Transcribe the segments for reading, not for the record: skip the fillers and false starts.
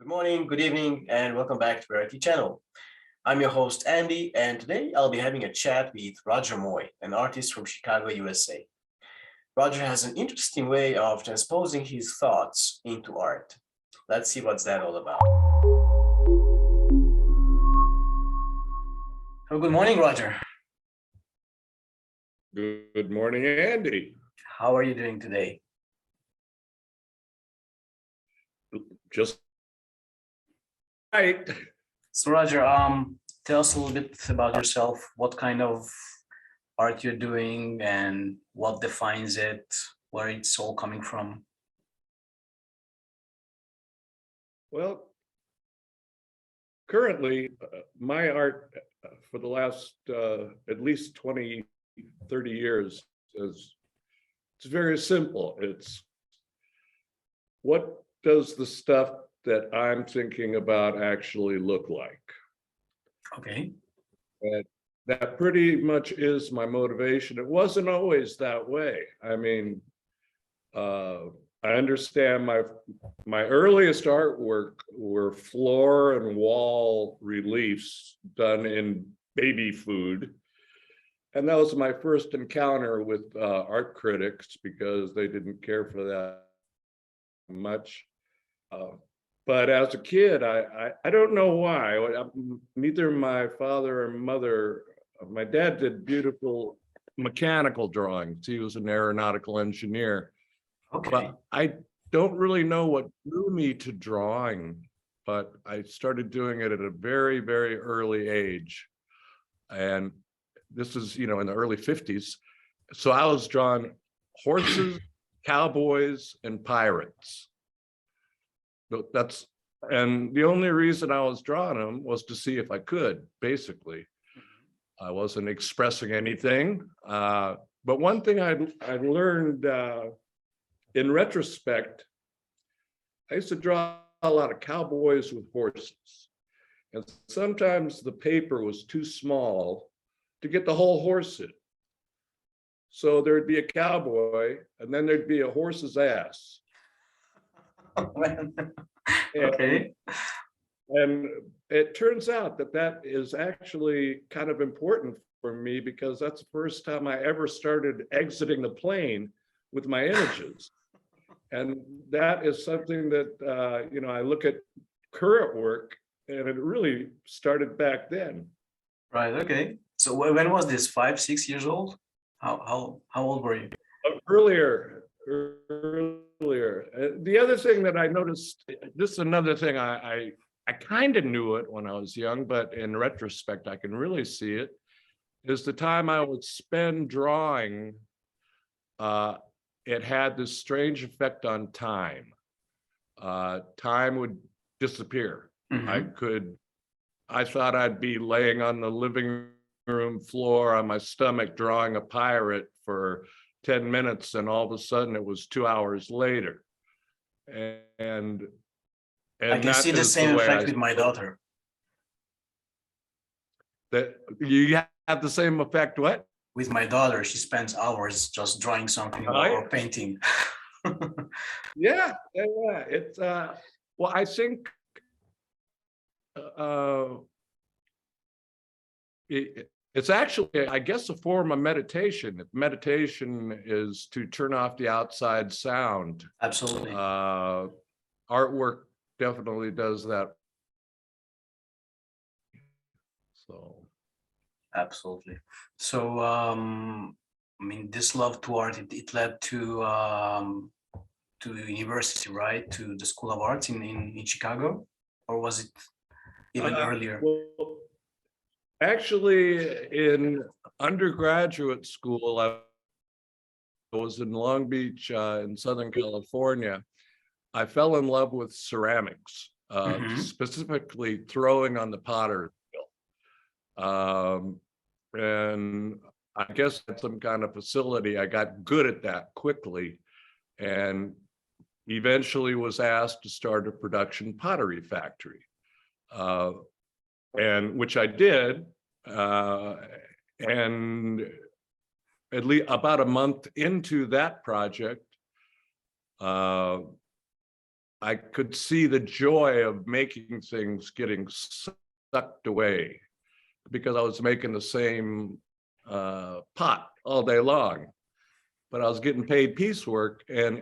Good morning, good evening, and welcome back to Rarity channel. I'm your host, Andy, and today I'll be having a chat with Roger Moy, an artist from Chicago, USA. Roger has an interesting way of transposing his thoughts into art. Let's see what's that all about. Oh, good morning, Roger. Good morning, Andy. How are you doing today? Just right. So, Roger, tell us a little bit about yourself. What kind of art you're doing and what defines it, where it's all coming from? Well, currently, my art for the last at least 20, 30 years it's very simple. It's what does the stuff that I'm thinking about actually look like? Okay. And that pretty much is my motivation. It wasn't always that way. I mean, I understand my earliest artwork were floor and wall reliefs done in baby food. And that was my first encounter with art critics because they didn't care for that much. But as a kid, I don't know why. Neither my father or mother, my dad did beautiful mechanical drawings. He was an aeronautical engineer. Okay. But I don't really know what drew me to drawing, but I started doing it at a very, very early age. And this is, in the early 50s. So I was drawing horses, cowboys, and pirates. And the only reason I was drawing them was to see if I could, basically. I wasn't expressing anything. But one thing I learned in retrospect, I used to draw a lot of cowboys with horses. And sometimes the paper was too small to get the whole horse in. So there'd be a cowboy, and then there'd be a horse's ass. Okay. And it turns out that is actually kind of important for me because that's the first time I ever started exiting the plane with my images. And that is something that, I look at current work and it really started back then. Right. Okay. So when was this? 5, 6 years old? How old were you? Earlier. The other thing that I noticed, this is another thing I kind of knew it when I was young, but in retrospect, I can really see it, is the time I would spend drawing, it had this strange effect on time. Time would disappear. Mm-hmm. I thought I'd be laying on the living room floor on my stomach drawing a pirate for 10 minutes, and all of a sudden it was 2 hours later. And I can see the same effect with my daughter. That you have the same effect, what? With my daughter, she spends hours just drawing something or painting. Yeah. It's well, I think it's actually, I guess, a form of meditation. Meditation is to turn off the outside sound. Absolutely. Artwork definitely does that. So. Absolutely. So, I mean, this love to art, it led to university, right? To the School of Arts in Chicago, or was it even earlier? Well, actually, in undergraduate school, I was in Long Beach in Southern California. I fell in love with ceramics, specifically throwing on the potter's wheel. And I guess at some kind of facility, I got good at that quickly, and eventually was asked to start a production pottery factory, and which I did. And at least about a month into that project, I could see the joy of making things getting sucked away because I was making the same pot all day long, but I was getting paid piecework. And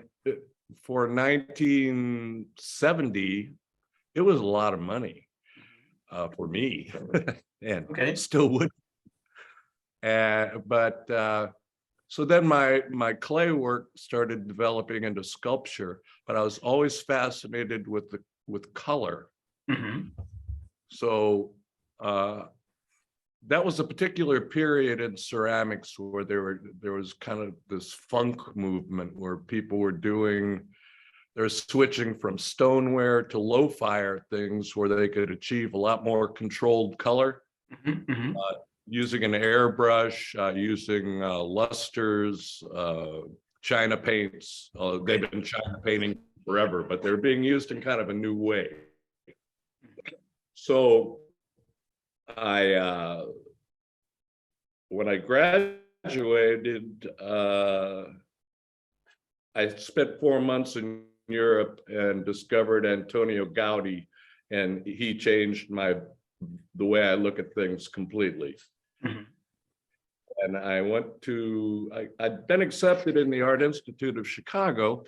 for 1970, it was a lot of money for me, and still would. But so then my clay work started developing into sculpture, but I was always fascinated with color. Mm-hmm. So that was a particular period in ceramics where there was kind of this funk movement where people were they're switching from stoneware to low fire things where they could achieve a lot more controlled color. Mm-hmm. Mm-hmm. Using an airbrush, using lusters, China paints. They've been China painting forever, but they're being used in kind of a new way. So when I graduated, I spent 4 months in Europe and discovered Antonio Gaudi, and he changed the way I look at things completely. Mm-hmm. And I'd been accepted in the Art Institute of Chicago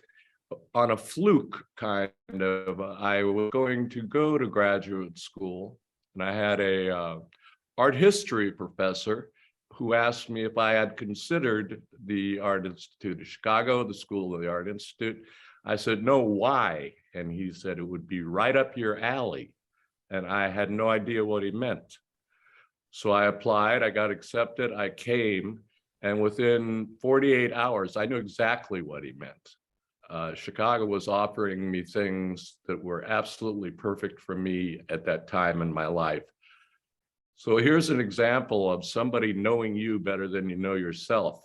on a fluke, kind of. I was going to go to graduate school, and I had a art history professor who asked me if I had considered the Art Institute of Chicago, the School of the Art Institute. I said, no, why? And he said, it would be right up your alley. And I had no idea what he meant. So I applied, I got accepted, I came, and within 48 hours, I knew exactly what he meant. Chicago was offering me things that were absolutely perfect for me at that time in my life. So here's an example of somebody knowing you better than you know yourself.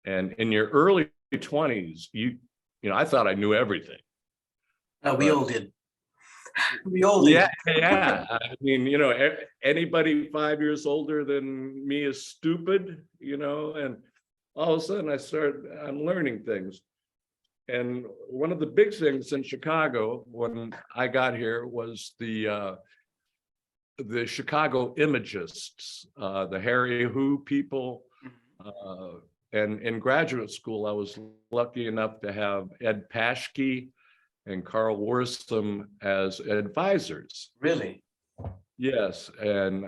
And in your early 20s, I thought I knew everything. We all did. We all did. Yeah. I mean, anybody 5 years older than me is stupid, and all of a sudden I'm learning things. And one of the big things in Chicago when I got here was the Chicago Imagists, the Harry Who people. And in graduate school, I was lucky enough to have Ed Paschke and Karl Wirsum as advisors. Really? Yes, and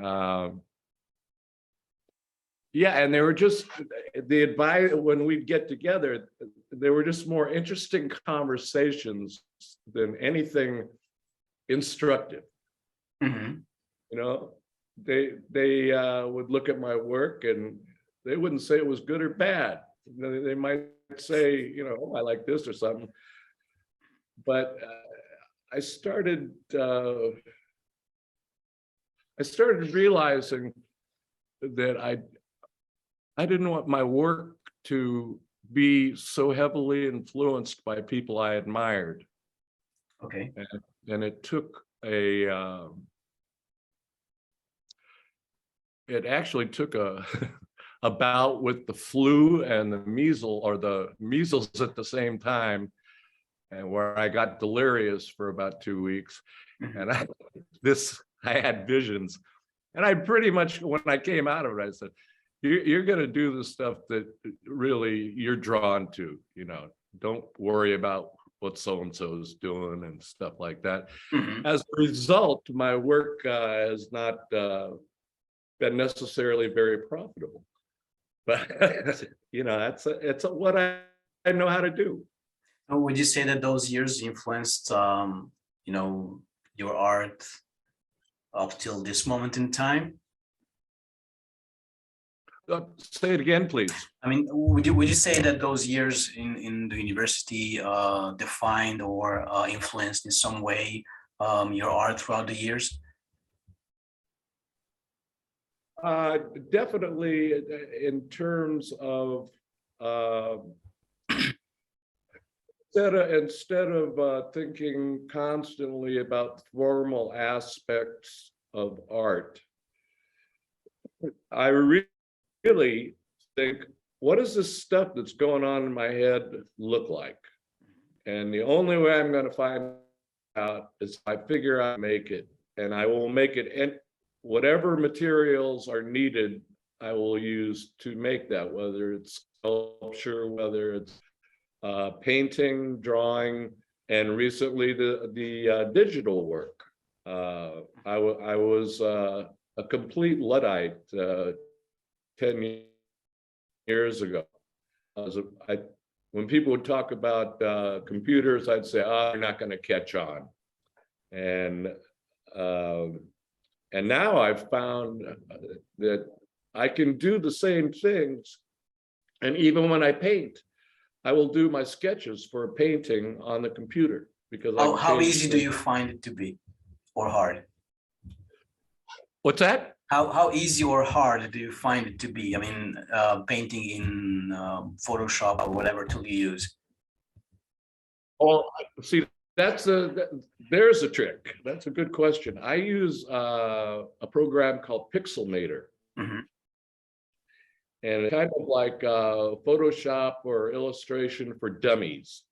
and they were just the advice when we'd get together. They were just more interesting conversations than anything instructive. Mm-hmm. They would look at my work and they wouldn't say it was good or bad. They might say, oh, I like this or something. But I started realizing that I didn't want my work to be so heavily influenced by people I admired. Okay. And it actually took a bout with the flu and the measles at the same time, and where I got delirious for about 2 weeks. Mm-hmm. And I had visions, and I pretty much, when I came out of it, I said, you're going to do the stuff that really you're drawn to, don't worry about what so-and-so is doing and stuff like that. Mm-hmm. As a result, my work has not been necessarily very profitable, but it's what I know how to do. Would you say that those years influenced, your art up till this moment in time? Say it again, please. I mean, would you say that those years in the university defined or influenced in some way your art throughout the years? Definitely, in terms of instead of thinking constantly about formal aspects of art, I really think, what does this stuff that's going on in my head look like? And the only way I'm going to find out is I figure out make it, and I will make it, and whatever materials are needed, I will use to make that, whether it's sculpture, whether it's painting, drawing, and recently the digital work. I was a complete Luddite 10 years ago. When people would talk about computers, I'd say, "Oh, you're not going to catch on." And now I've found that I can do the same things, and even when I paint, I will do my sketches for a painting on the computer because how easy do you find it to be, or hard? What's that? How easy or hard do you find it to be? I mean, painting in Photoshop or whatever tool you use. Oh, see, there's a trick. That's a good question. I use a program called Pixelmator. Mm-hmm. And it's kind of like Photoshop or illustration for dummies.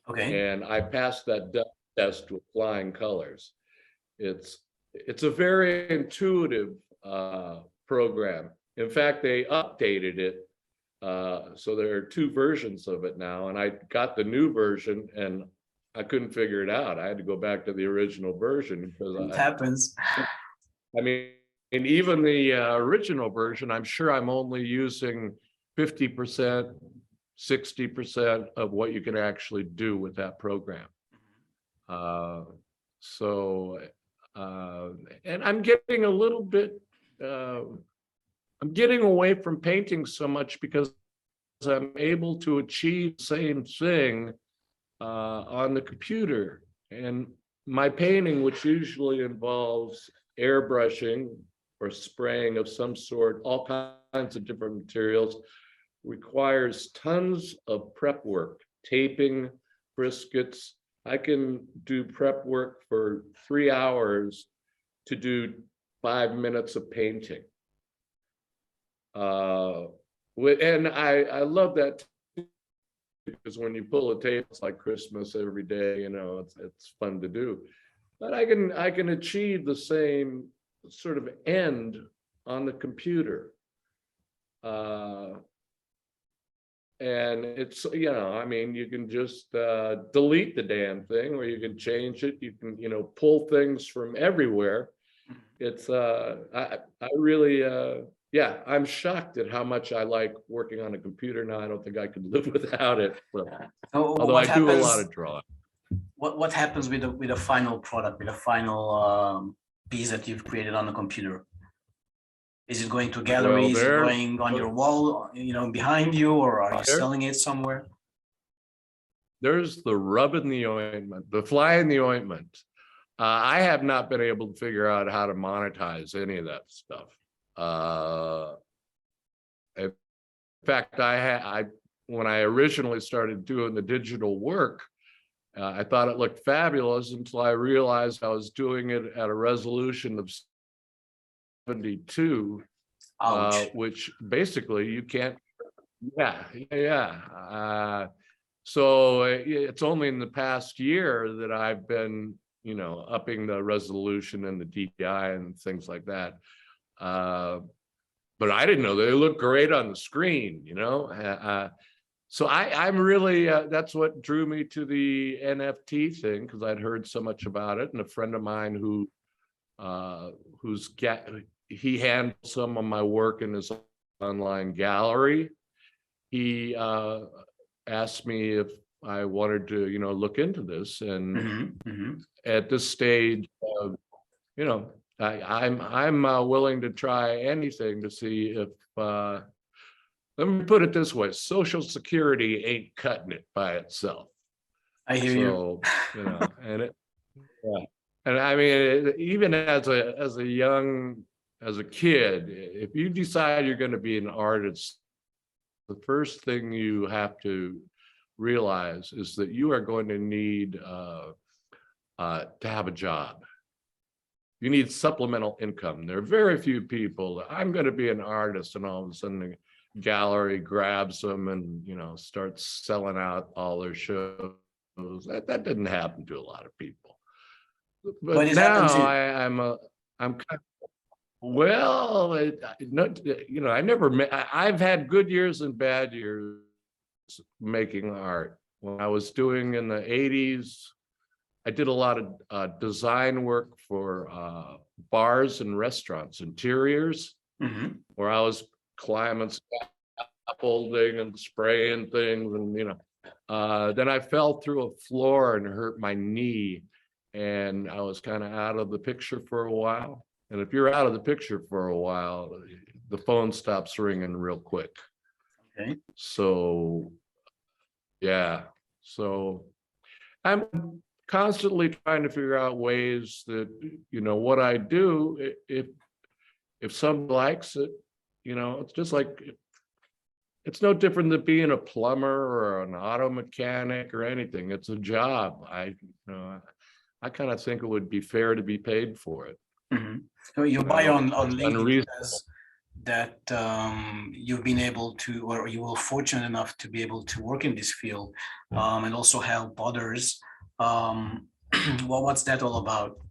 Okay. And I passed that test with flying colors. It's a very intuitive program. In fact, they updated it. So there are 2 versions of it now, and I got the new version and I couldn't figure it out. I had to go back to the original version because it happens. I mean, and even the original version, I'm sure I'm only using 50%, 60% of what you can actually do with that program. And I'm getting a little bit, I'm getting away from painting so much because I'm able to achieve the same thing on the computer. And my painting, which usually involves airbrushing or spraying of some sort, all kinds of different materials, requires tons of prep work, taping, briskets. I can do prep work for 3 hours to do 5 minutes of painting. And I love that because when you pull a tape, it's like Christmas every day, you know, it's fun to do. But I can achieve the same sort of end on the computer. And it's, you know, I mean, you can just delete the damn thing, or you can change it. You can, you know, pull things from everywhere. It's, I really, yeah, I'm shocked at how much I like working on a computer now. I don't think I could live without it. But, although I do a lot of drawing. What happens with the final product, with the final piece that you've created on the computer? Is it going to a gallery? Is it going on your wall, you know, behind you, or are you selling it somewhere? There's the rub in the ointment, the fly in the ointment. I have not been able to figure out how to monetize any of that stuff. In fact, when I originally started doing the digital work, I thought it looked fabulous until I realized I was doing it at a resolution of 72, which basically you can't. So it's only in the past year that I've been, you know, upping the resolution and the DPI and things like that. But I didn't know they look great on the screen, you know. So I'm really, that's what drew me to the NFT thing, because I'd heard so much about it. And a friend of mine he handles some of my work in his online gallery. He asked me if I wanted to, you know, look into this. And at this stage, you know, I'm willing to try anything to see if, let me put it this way, Social Security ain't cutting it by itself. I hear you. You know, and and I mean, even as a kid, if you decide you're going to be an artist, the first thing you have to realize is that you are going to need to have a job. You need supplemental income. There are very few people that I'm going to be an artist, and all of a sudden the gallery grabs them and, you know, starts selling out all their shows. That didn't happen to a lot of people. But But it's happened now to you. I'm kind of, well, I never I've had good years and bad years making art. When I was doing in the 80s, I did a lot of design work for bars and restaurants, interiors, Mhm. where I was climbing, scaffolding and spraying things, and then I fell through a floor and hurt my knee, and I was kind of out of the picture for a while. And if you're out of the picture for a while, the phone stops ringing real quick. Okay. So, yeah. So I'm constantly trying to figure out ways that, what I do, if somebody likes it, it's just like, it's no different than being a plumber or an auto mechanic or anything. It's a job. I kind of think it would be fair to be paid for it. Mhm. So you buy on It's LinkedIn unreasonable. says that you've been able to, or you were fortunate enough to be able to work in this field, and also help others. What's that all about?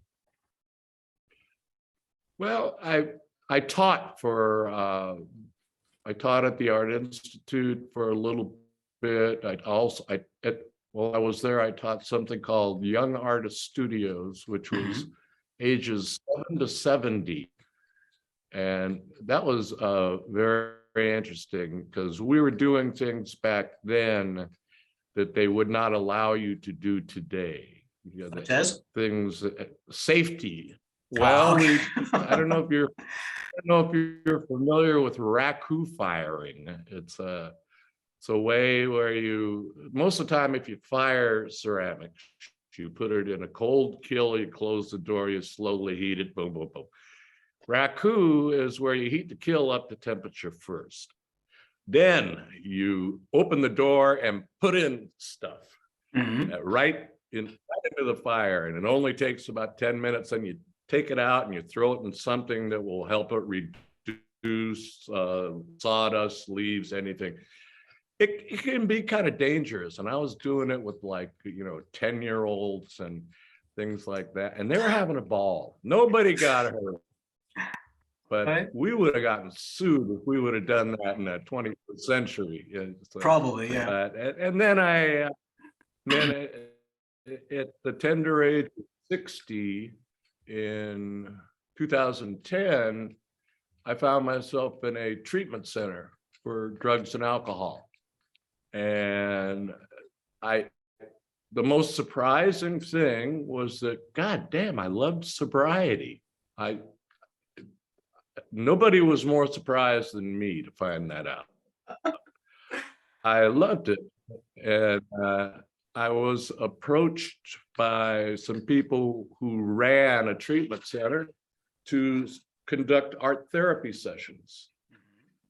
Well, I taught I taught at the Art Institute for a little bit. While I was there, I taught something called Young Artist Studios, which was Mhm. ages 7 to 70. And that was very, very interesting, because we were doing things back then that they would not allow you to do today. Such as? Things, safety. Well, Ah, okay. I don't know if you're familiar with raku firing. It's a way where most of the time, if you fire ceramics, you put it in a cold kiln, you close the door, you slowly heat it, boom, boom, boom. Raku is where you heat the kiln up to temperature first. Then you open the door and put in stuff Mhm. right into the fire, and it only takes about 10 minutes. Then you take it out and you throw it in something that will help it reduce sawdust, leaves, anything. It can be kind of dangerous, and I was doing it with 10-year-olds and things like that, and they were having a ball. Nobody got hurt, but Right. we would have gotten sued if we would have done that in the 21st century. Probably, yeah. And then at the tender age of 60 in 2010, I found myself in a treatment center for drugs and alcohol. And the most surprising thing was that, God damn, I loved sobriety. Nobody was more surprised than me to find that out. I loved it. And I was approached by some people who ran a treatment center to conduct art therapy sessions.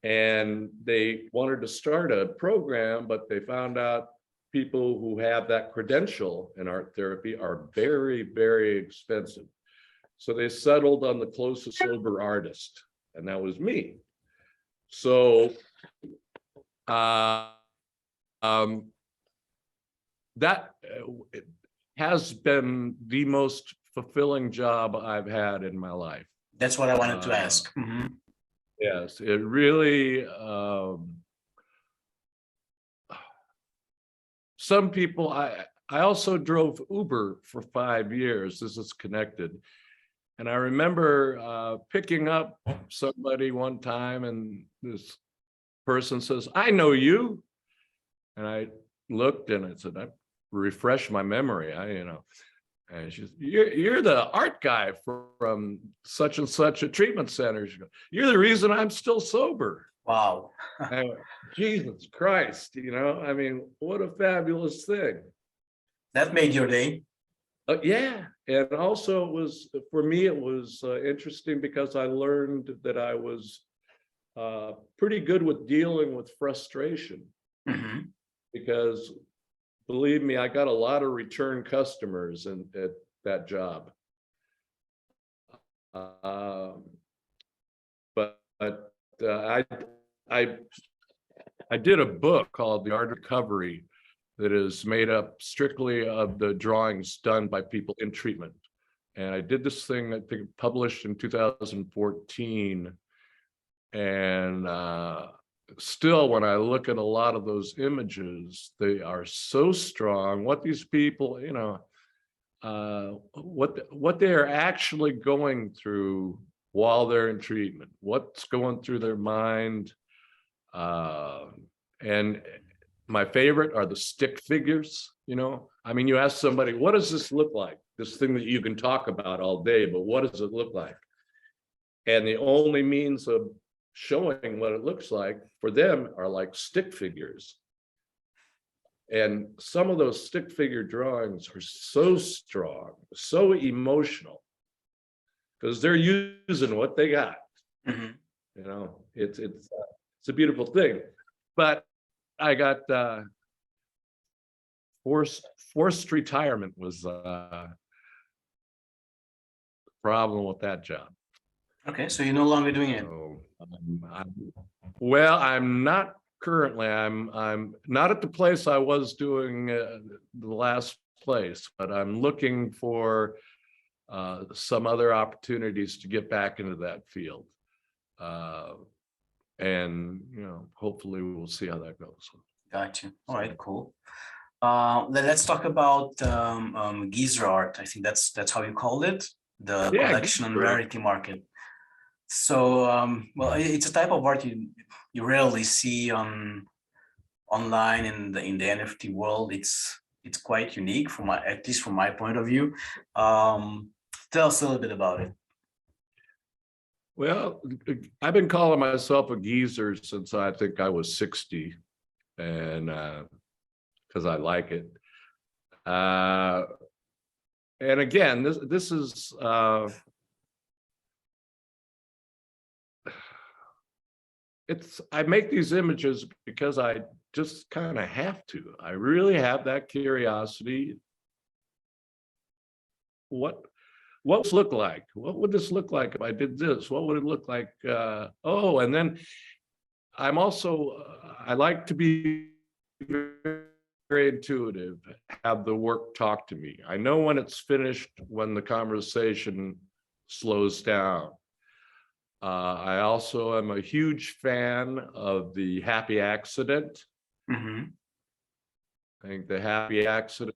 And they wanted to start a program, but they found out people who have that credential in art therapy are very, very expensive. So they settled on the closest sober artist, and that was me. So that has been the most fulfilling job I've had in my life. That's what I wanted to ask. Mhm. Yes, it really, some people, I also drove Uber for 5 years. This is connected. And I remember picking up somebody one time, and this person says, "I know you." And I looked and I said, "I refresh my memory. And she said, you're the art guy from such and such a treatment center." She goes, "You're the reason I'm still sober." Wow. And Jesus Christ, what a fabulous thing. That made your day. Yeah. And also for me, it was interesting because I learned that I was pretty good with dealing with frustration. Mhm. Because believe me, I got a lot of return customers at that job. But I did a book called The Art of Recovery, that is made up strictly of the drawings done by people in treatment. And I did this thing, I think, published in 2014. And still, when I look at a lot of those images, they are so strong. What these people, what they are actually going through while they're in treatment, what's going through their mind. And my favorite are the stick figures. I mean, you ask somebody, what does this look like? This thing that you can talk about all day, but what does it look like? And the only means of showing what it looks like for them are like stick figures. And some of those stick figure drawings are so strong, so emotional, because they're using what they got. Mm-hmm. It's a beautiful thing. But I got forced retirement was a problem with that job. Okay, so you're no longer doing it. So, I'm not currently. I'm not at the place I was doing the last place, but I'm looking for some other opportunities to get back into that field. And hopefully we'll see how that goes. Got you. All right, cool. Let's talk about geezer art. I think that's how you called it, the collection on Rarity.market. So, well, it's a type of art you rarely see online in the NFT world. It's quite unique at least from my point of view. Tell us a little bit about it. Well, I've been calling myself a geezer since I think I was 60, and because I like it. And again, this is I make these images because I just kind of have to. I really have that curiosity. What would this look like? What would this look like if I did this? What would it look like? And then I'm also, I like to be very intuitive, have the work talk to me. I know when it's finished, when the conversation slows down. I also am a huge fan of the happy accident. Mm-hmm. I think the happy accident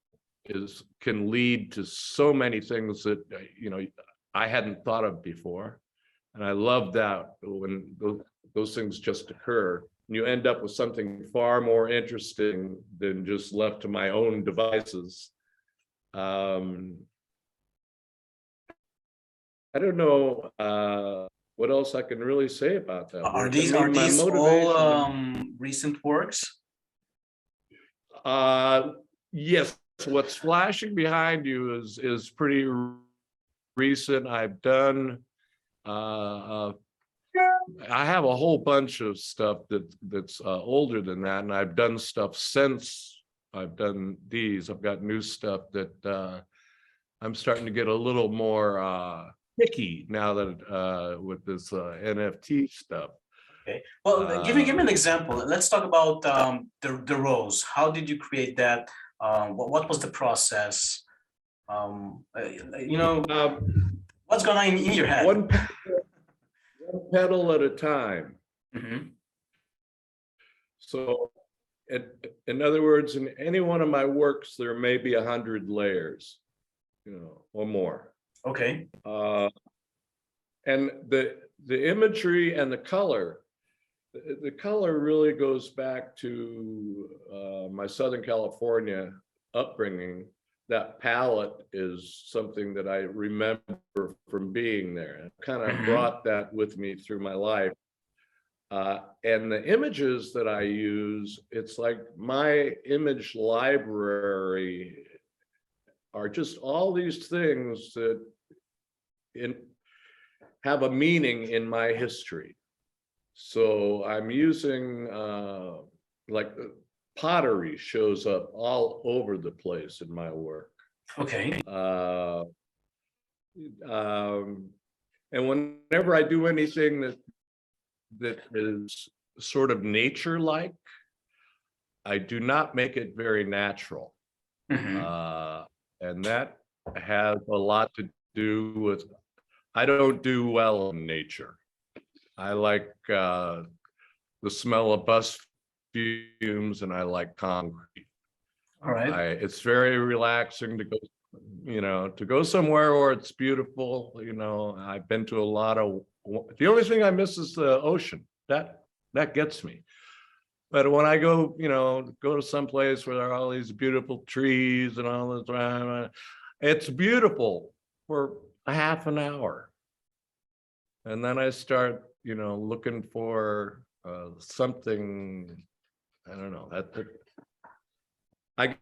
can lead to so many things that I hadn't thought of before, and I love that when those things just occur. You end up with something far more interesting than just left to my own devices. I don't know what else I can really say about that. Are these all recent works? Yes. What's flashing behind you is pretty recent. I've done. I have a whole bunch of stuff that's older than that, and I've done stuff since I've done these. I've got new stuff that I'm starting to get a little more picky now that with this NFT stuff. Okay. Well, give me an example. Let's talk about the rose. How did you create that? What was the process? What's going on in your head? One petal at a time. Mm-hmm. So, in other words, in any one of my works, there may be 100 layers, or more. Okay. And the imagery and the color really goes back to my Southern California upbringing. That palette is something that I remember from being there. I kind of brought that with me through my life. And the images that I use, it's like my image library are just all these things that have a meaning in my history. So I'm using like pottery shows up all over the place in my work. Okay. And whenever I do anything that is sort of nature-like, I do not make it very natural. And that has a lot to do with, I don't do well in nature. I like the smell of bus fumes, and I like concrete. All right. It's very relaxing to go, to go somewhere where it's beautiful. I've been to a lot of, the only thing I miss is the ocean. That gets me. But when I go, go to some place where there are all these beautiful trees and all this, it's beautiful for a half an hour. And then I start, looking for something, I don't know, I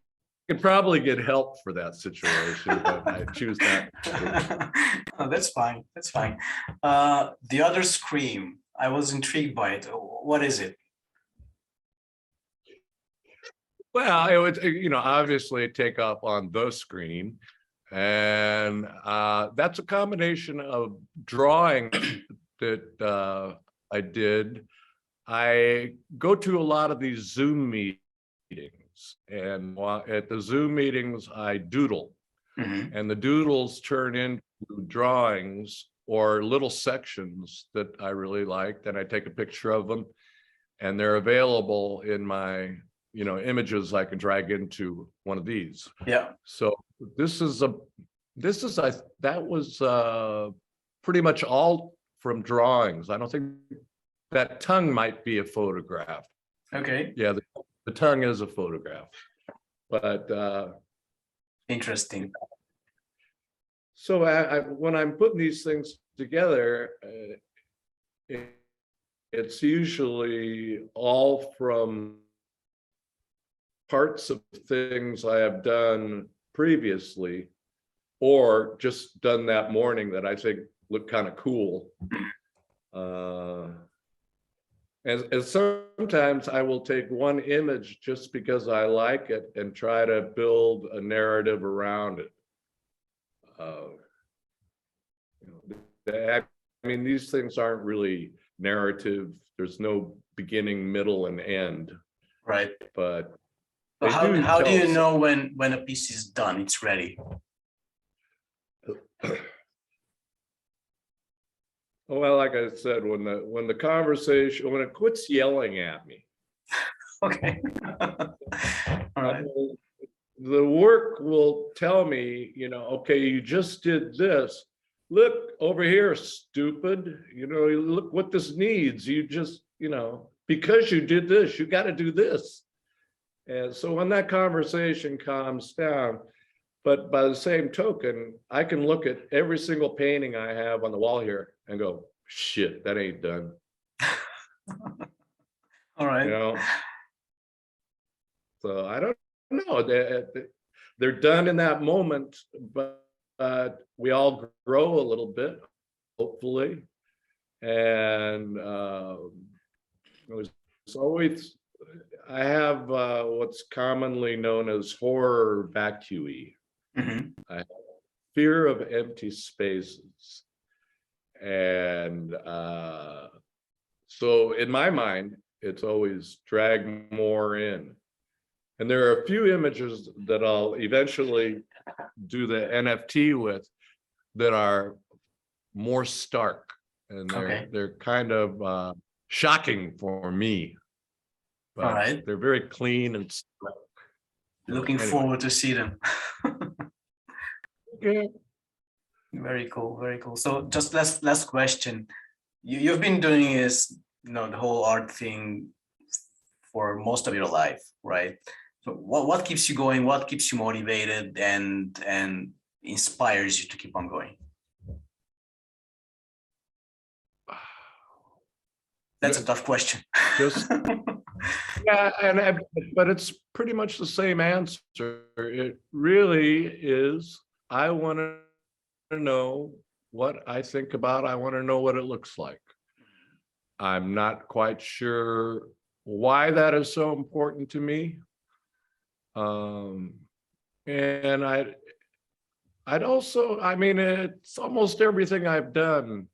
could probably get help for that situation, but I choose not to. Oh, that's fine. That's fine. The other scream, I was intrigued by it. What is it? Well, it would, obviously take off on the screen. And that's a combination of drawing that I did. I go to a lot of these Zoom meetings, and at the Zoom meetings, I doodle. And the doodles turn into drawings or little sections that I really liked, and I take a picture of them, and they're available in my images I can drag into one of these. Yeah. So that was pretty much all from drawings. I don't think that tongue might be a photograph. Okay. Yeah, the tongue is a photograph, but interesting. So when I'm putting these things together, it's usually all from parts of things I have done previously, or just done that morning that I think look kind of cool. And sometimes I will take one image just because I like it and try to build a narrative around it. These things aren't really narrative. There's no beginning, middle, and end. Right. But how do you know when a piece is done, it's ready? Well, like I said, when the conversation, when it quits yelling at me. Okay. All right. The work will tell me, okay, you just did this. Look over here, stupid. Look what this needs. You just, because you did this, you got to do this. And so when that conversation calms down, but by the same token, I can look at every single painting I have on the wall here and go, shit, that ain't done. All right. So I don't know. They're done in that moment, but we all grow a little bit, hopefully. And it's always, I have what's commonly known as horror vacui. I have fear of empty spaces. And so in my mind, it's always drag more in. And there are a few images that I'll eventually do the NFT with that are more stark, and they're kind of shocking for me. But all right. They're very clean and stark. Looking forward to see them. Okay. Very cool, very cool. So just last question. You've been doing this, the whole art thing for most of your life, right? So what keeps you going? What keeps you motivated and inspires you to keep on going? That's a tough question. Yeah, but it's pretty much the same answer. It really is. I want to know what I think about. I want to know what it looks like. I'm not quite sure why that is so important to me. And I'd also, it's almost everything I've done,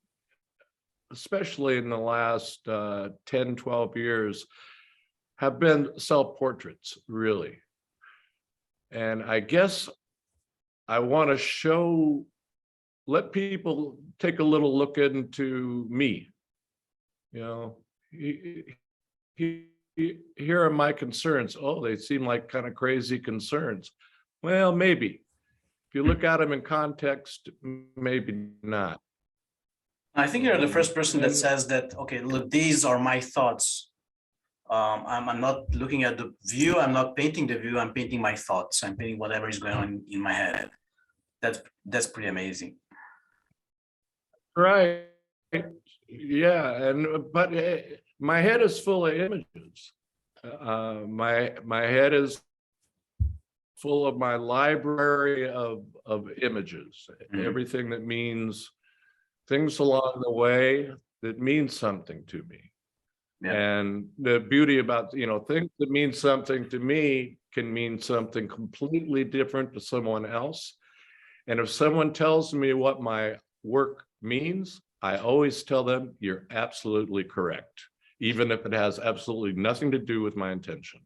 especially in the last 10, 12 years, have been self-portraits, really. And I guess I want to let people take a little look into me. You know, here are my concerns. Oh, they seem like kind of crazy concerns. Well, maybe. If you look at them in context, maybe not. I think you're the first person that says that, okay, look, these are my thoughts. I'm not looking at the view, I'm not painting the view, I'm painting my thoughts. I'm painting whatever is going on in my head. That's pretty amazing. Right. Yeah, but my head is full of images. My head is full of my library of images, everything that means things along the way that means something to me. Yeah. And the beauty about, things that mean something to me can mean something completely different to someone else. And if someone tells me what my work means, I always tell them, you're absolutely correct, even if it has absolutely nothing to do with my intention.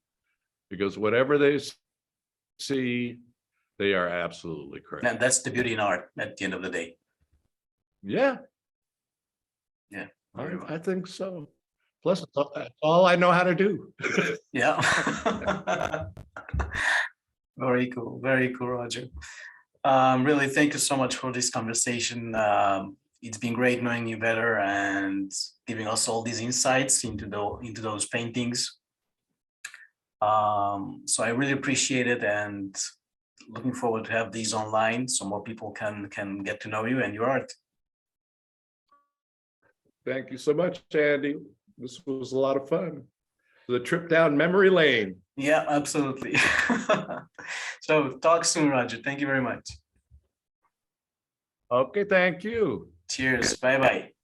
Because whatever they see, they are absolutely correct. And that's the beauty in art at the end of the day. Yeah. Yeah. I think so. Plus, that's all I know how to do. Yeah. Very cool, Roger. Really, thank you so much for this conversation. It's been great knowing you better and giving us all these insights into those paintings. So I really appreciate it, and looking forward to have these online so more people can get to know you and your art. Thank you so much, Andy. This was a lot of fun. The trip down memory lane. Yeah, absolutely. So talk soon, Roger. Thank you very much. Okay, thank you. Cheers. Bye-bye.